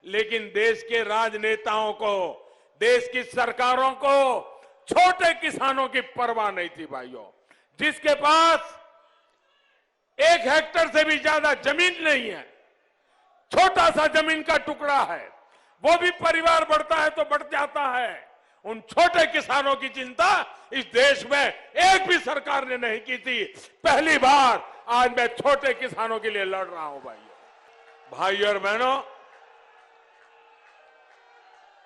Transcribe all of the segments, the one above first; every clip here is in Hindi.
लेकिन देश के राजनेताओं को, देश की सरकारों को छोटे किसानों की परवाह नहीं थी भाइयों। जिसके पास 1 हेक्टेयर से भी ज्यादा जमीन नहीं है, छोटा सा जमीन का टुकड़ा है, वो भी परिवार बढ़ता है तो बढ़ जाता है। उन छोटे किसानों की चिंता इस देश में एक भी सरकार ने नहीं की थी। पहली बार आज मैं छोटे किसानों के लिए लड़ रहा हूं भाइयों और बहनों।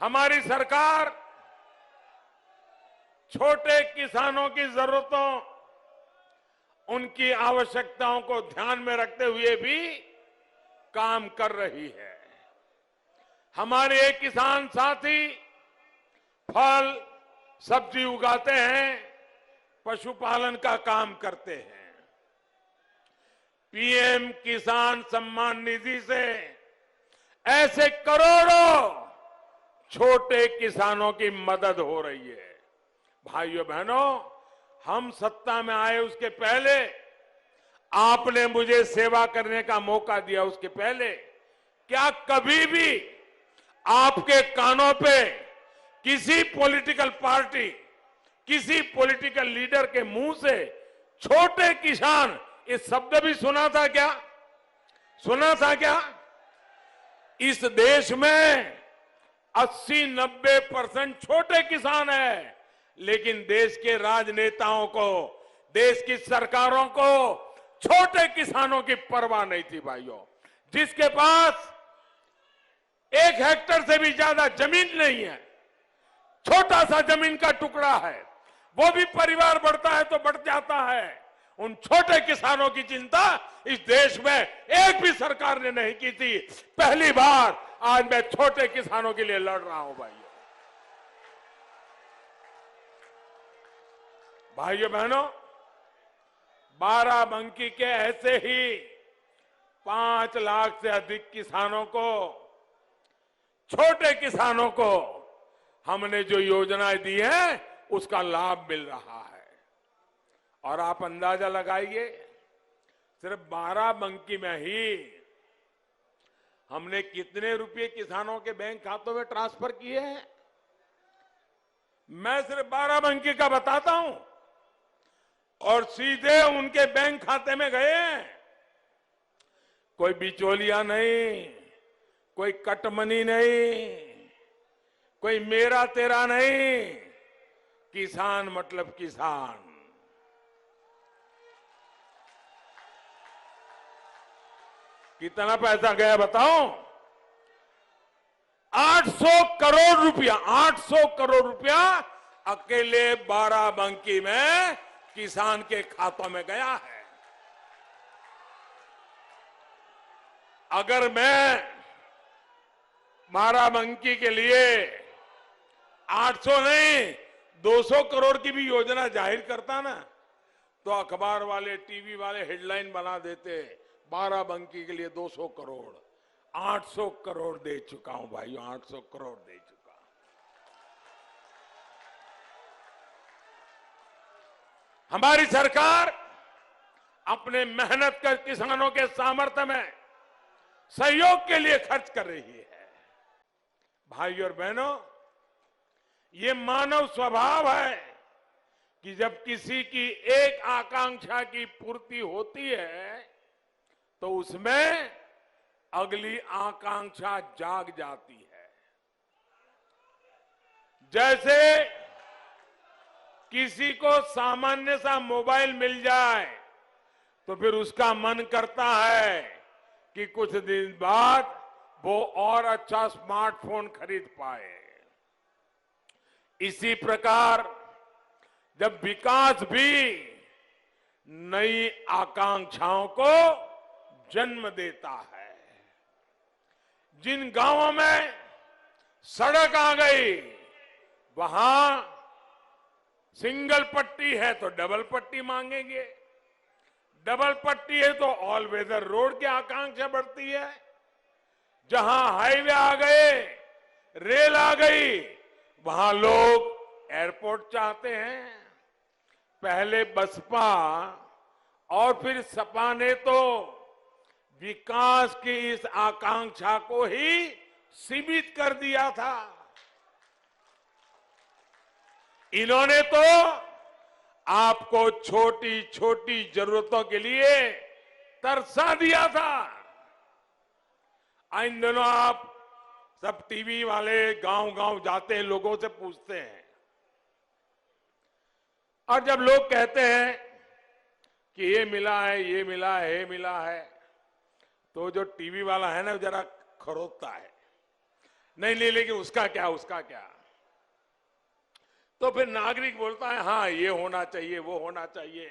हमारी सरकार छोटे किसानों की जरूरतों, उनकी आवश्यकताओं को ध्यान में रखते हुए भी काम कर रही है। हमारे एक किसान साथी फल सब्जी उगाते हैं, पशुपालन का काम करते हैं। पीएम किसान सम्मान निधि से ऐसे करोड़ों छोटे किसानों की मदद हो रही है। भाइयों बहनों, हम सत्ता में आए उसके पहले, आपने मुझे सेवा करने का मौका दिया उसके पहले, क्या कभी भी आपके कानों पे किसी पॉलिटिकल पार्टी, किसी पॉलिटिकल लीडर के मुंह से छोटे किसान इस शब्द भी सुना था क्या? सुना था क्या? इस देश में 80-90% छोटे किसान है, लेकिन देश के राजनेताओं को, देश की सरकारों को छोटे किसानों की परवाह नहीं थी भाइयों। जिसके पास 1 हेक्टेयर से भी ज्यादा जमीन नहीं है, छोटा सा जमीन का टुकड़ा है, वो भी परिवार बढ़ता है तो बढ़ जाता है। उन छोटे किसानों की चिंता इस देश में एक भी सरकार ने नहीं की थी। पहली बार आज मैं छोटे किसानों के लिए लड़ रहा हूं भाइयों बहनों। बाराबंकी के ऐसे ही 5 लाख से अधिक किसानों को, छोटे किसानों को हमने जो योजनाएं दी है उसका लाभ मिल रहा है। और आप अंदाजा लगाइए, सिर्फ बाराबंकी में ही हमने कितने रुपए किसानों के बैंक खातों में ट्रांसफर किए हैं। मैं सिर्फ बाराबंकी का बताता हूं, और सीधे उनके बैंक खाते में गए हैं। कोई बिचौलिया नहीं, कोई कटमनी नहीं, कोई मेरा तेरा नहीं, किसान मतलब किसान। कितना पैसा गया बताओ? 800 करोड़ रुपया, 800 करोड़ रुपया अकेले बाराबंकी में किसान के खातों में गया है। अगर मैं बाराबंकी के लिए 800 नहीं 200 करोड़ की भी योजना जाहिर करता ना, तो अखबार वाले, टीवी वाले हेडलाइन बना देते, बाराबंकी के लिए 200 करोड़। 800 करोड़ दे चुका हूं भाइयों, 800 करोड़ दे चुका। हमारी सरकार अपने मेहनत कर किसानों के सामर्थ्य में सहयोग के लिए खर्च कर रही है। भाइयों और बहनों, ये मानव स्वभाव है कि जब किसी की एक आकांक्षा की पूर्ति होती है तो उसमें अगली आकांक्षा जाग जाती है। जैसे किसी को सामान्य सा मोबाइल मिल जाए तो फिर उसका मन करता है कि कुछ दिन बाद वो और अच्छा स्मार्टफोन खरीद पाए। इसी प्रकार जब विकास भी नई आकांक्षाओं को जन्म देता है। जिन गांवों में सड़क आ गई, वहां सिंगल पट्टी है तो डबल पट्टी मांगेंगे, डबल पट्टी है तो ऑल वेदर रोड की आकांक्षा बढ़ती है। जहां हाईवे आ गए, रेल आ गई, वहां लोग एयरपोर्ट चाहते हैं। पहले बसपा और फिर सपा ने तो विकास की इस आकांक्षा को ही सीमित कर दिया था। इन्होंने तो आपको छोटी छोटी जरूरतों के लिए तरसा दिया था। इन दिनों आप सब टीवी वाले गांव गांव जाते हैं, लोगों से पूछते हैं, और जब लोग कहते हैं कि ये मिला है, ये मिला है, ये मिला है, तो जो टीवी वाला है ना जरा खरोदता है, नहीं नहीं लेकिन उसका क्या, उसका क्या। तो फिर नागरिक बोलता है हाँ ये होना चाहिए, वो होना चाहिए।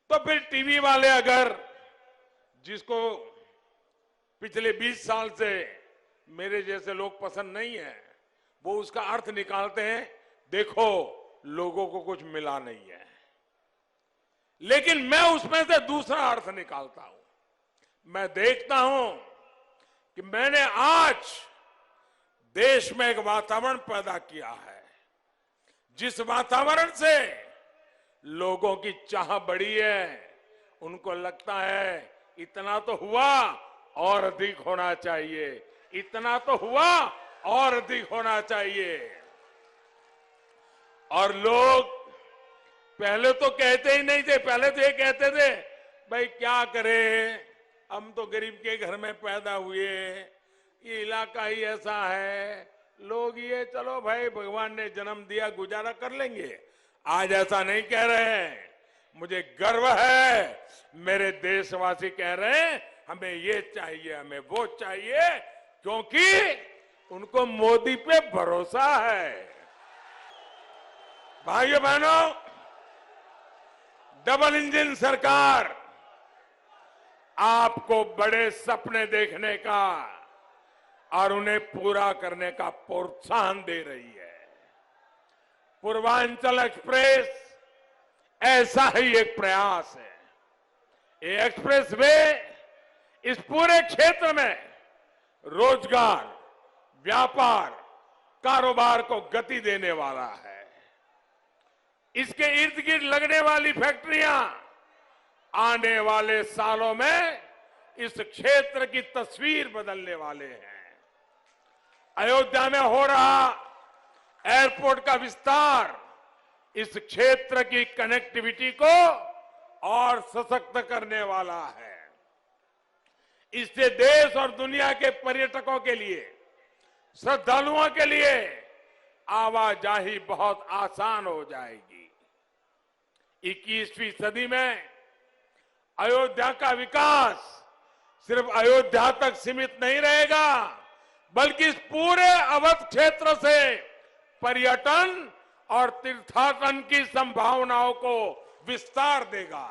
तो फिर टीवी वाले अगर जिसको पिछले 20 साल से मेरे जैसे लोग पसंद नहीं है, वो उसका अर्थ निकालते हैं, देखो लोगों को कुछ मिला नहीं है। लेकिन मैं उसमें से दूसरा अर्थ निकालता हूं। मैं देखता हूं कि मैंने आज देश में एक वातावरण पैदा किया है, जिस वातावरण से लोगों की चाह बढ़ी है। उनको लगता है इतना तो हुआ और अधिक होना चाहिए, इतना तो हुआ और अधिक होना चाहिए। और लोग पहले तो कहते ही नहीं थे, पहले तो ये कहते थे भाई क्या करें, हम तो गरीब के घर में पैदा हुए, ये इलाका ही ऐसा है, लोग ये चलो भाई भगवान ने जन्म दिया गुजारा कर लेंगे। आज ऐसा नहीं कह रहे हैं। मुझे गर्व है, मेरे देशवासी कह रहे हैं हमें ये चाहिए, हमें वो चाहिए, क्योंकि उनको मोदी पे भरोसा है। भाइयों बहनों, डबल इंजन सरकार आपको बड़े सपने देखने का और उन्हें पूरा करने का प्रोत्साहन दे रही है। पूर्वांचल एक्सप्रेस ऐसा ही एक प्रयास है। ये एक्सप्रेस वे इस पूरे क्षेत्र में रोजगार, व्यापार, कारोबार को गति देने वाला है। इसके इर्द गिर्द लगने वाली फैक्ट्रियां आने वाले सालों में इस क्षेत्र की तस्वीर बदलने वाले हैं। अयोध्या में हो रहा एयरपोर्ट का विस्तार इस क्षेत्र की कनेक्टिविटी को और सशक्त करने वाला है। इससे देश और दुनिया के पर्यटकों के लिए, श्रद्धालुओं के लिए आवाजाही बहुत आसान हो जाएगी। 21वीं सदी में अयोध्या का विकास सिर्फ अयोध्या तक सीमित नहीं रहेगा, बल्कि इस पूरे अवध क्षेत्र से पर्यटन और तीर्थाटन की संभावनाओं को विस्तार देगा।